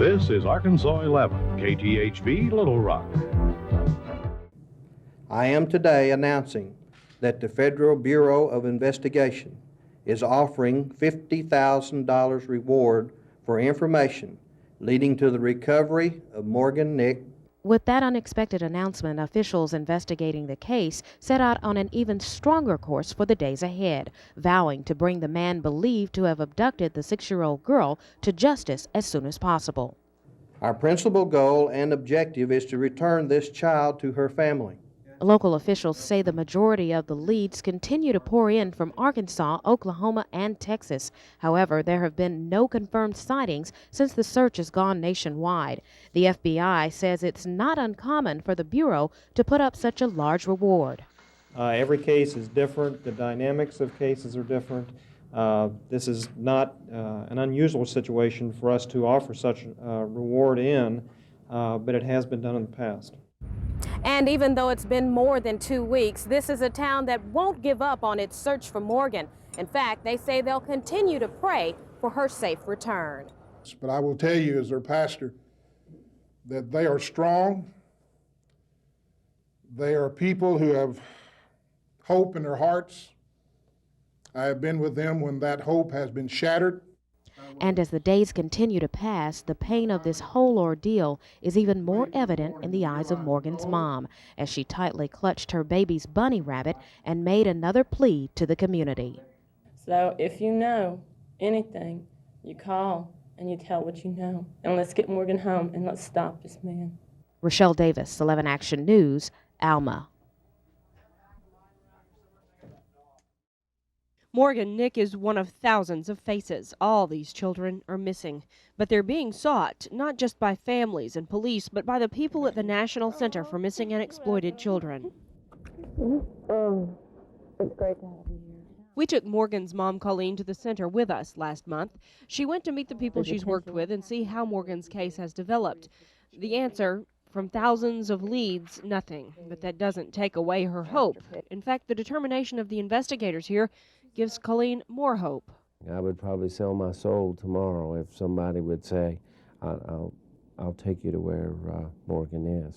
This is Arkansas 11, KTHV Little Rock. I am today announcing that the Federal Bureau of Investigation is offering $50,000 reward for information leading to the recovery of Morgan Nick. With that unexpected announcement, officials investigating the case set out on an even stronger course for the days ahead, vowing to bring the man believed to have abducted the 6-year-old girl to justice as soon as possible. Our principal goal and objective is to return this child to her family. Local officials say the majority of the leads continue to pour in from Arkansas, Oklahoma, and Texas. However, there have been no confirmed sightings since the search has gone nationwide. The FBI says it's not uncommon for the Bureau to put up such a large reward. Every case is different. The dynamics of cases are different. This is not an unusual situation for us to offer such a reward in, but it has been done in the past. And even though it's been more than 2 weeks, this is a town that won't give up on its search for Morgan. In fact, they say they'll continue to pray for her safe return. But I will tell you as their pastor that they are strong. They are people who have hope in their hearts. I have been with them when that hope has been shattered. And as the days continue to pass, the pain of this whole ordeal is even more evident in the eyes of Morgan's mom, as she tightly clutched her baby's bunny rabbit and made another plea to the community. So if you know anything, you call and you tell what you know. And let's get Morgan home and let's stop this man. Rochelle Davis, 11 Action News, Alma. Morgan Nick is one of thousands of faces. All these children are missing, but they're being sought not just by families and police, but by the people at the National Center for Missing and Exploited Children. It's great to have you here. We took Morgan's mom, Colleen, to the center with us last month. She went to meet the people she's worked with and see how Morgan's case has developed. The answer, from thousands of leads, nothing. But that doesn't take away her hope. In fact, the determination of the investigators here gives Colleen more hope. I would probably sell my soul tomorrow if somebody would say, I'll take you to where Morgan is.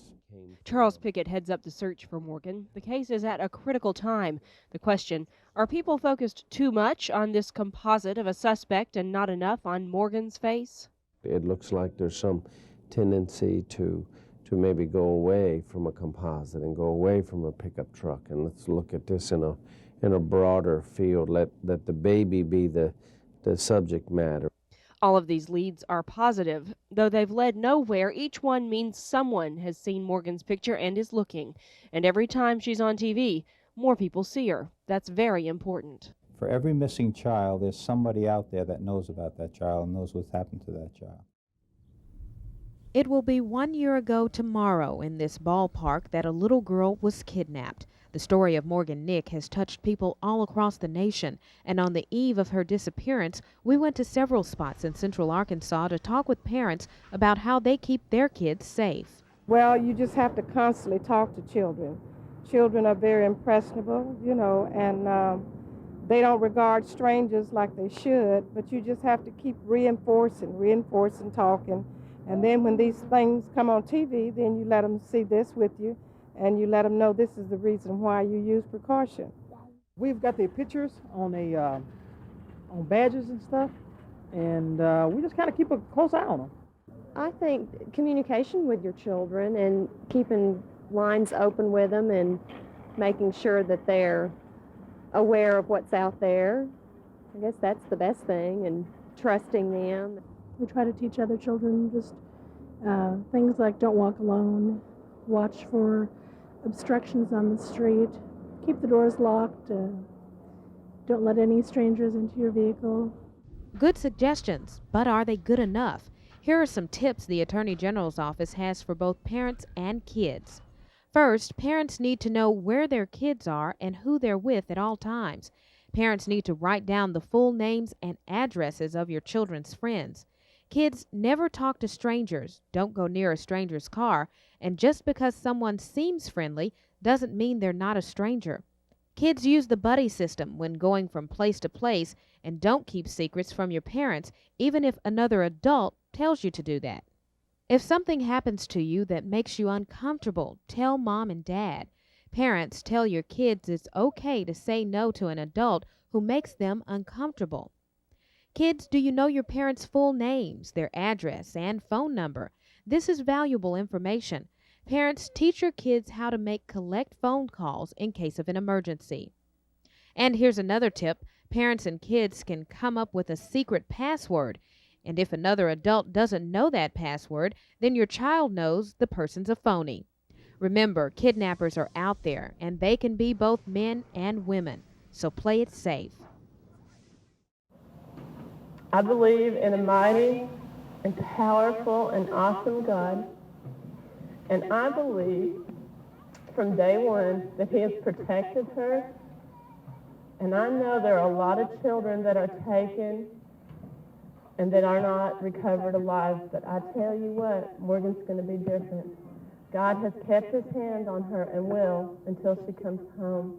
Charles Pickett heads up the search for Morgan. The case is at a critical time. The question, are people focused too much on this composite of a suspect and not enough on Morgan's face? It looks like there's some tendency to maybe go away from a composite and go away from a pickup truck, and let's look at this in a broader field. Let the baby be the subject matter. All of these leads are positive. Though they've led nowhere, each one means someone has seen Morgan's picture and is looking. And every time she's on TV, more people see her. That's very important. For every missing child, there's somebody out there that knows about that child and knows what's happened to that child. It will be 1 year ago tomorrow in this ballpark that a little girl was kidnapped. The story of Morgan Nick has touched people all across the nation, and on the eve of her disappearance, we went to several spots in central Arkansas to talk with parents about how they keep their kids safe. Well, you just have to constantly talk to children. Children are very impressionable, and they don't regard strangers like they should, but you just have to keep reinforcing, talking. And then when these things come on TV, then you let them see this with you, and you let them know this is the reason why you use precaution. We've got the pictures on on badges and stuff, and we just kind of keep a close eye on them. I think communication with your children and keeping lines open with them and making sure that they're aware of what's out there. I guess that's the best thing, and trusting them. We try to teach other children just things like don't walk alone, watch for obstructions on the street, keep the doors locked, don't let any strangers into your vehicle. Good suggestions, but are they good enough? Here are some tips the Attorney General's office has for both parents and kids. First, parents need to know where their kids are and who they're with at all times. Parents need to write down the full names and addresses of your children's friends. Kids, never talk to strangers, don't go near a stranger's car, and just because someone seems friendly doesn't mean they're not a stranger. Kids use the buddy system when going from place to place, and don't keep secrets from your parents, even if another adult tells you to do that. If something happens to you that makes you uncomfortable, tell mom and dad. Parents, tell your kids it's okay to say no to an adult who makes them uncomfortable. Kids, do you know your parents' full names, their address, and phone number? This is valuable information. Parents, teach your kids how to make collect phone calls in case of an emergency. And here's another tip. Parents and kids can come up with a secret password. And if another adult doesn't know that password, then your child knows the person's a phony. Remember, kidnappers are out there, and they can be both men and women. So play it safe. I believe in a mighty and powerful and awesome God, and I believe from day one that He has protected her, and I know there are a lot of children that are taken and that are not recovered alive, but I tell you what, Morgan's going to be different. God has kept His hand on her and will until she comes home.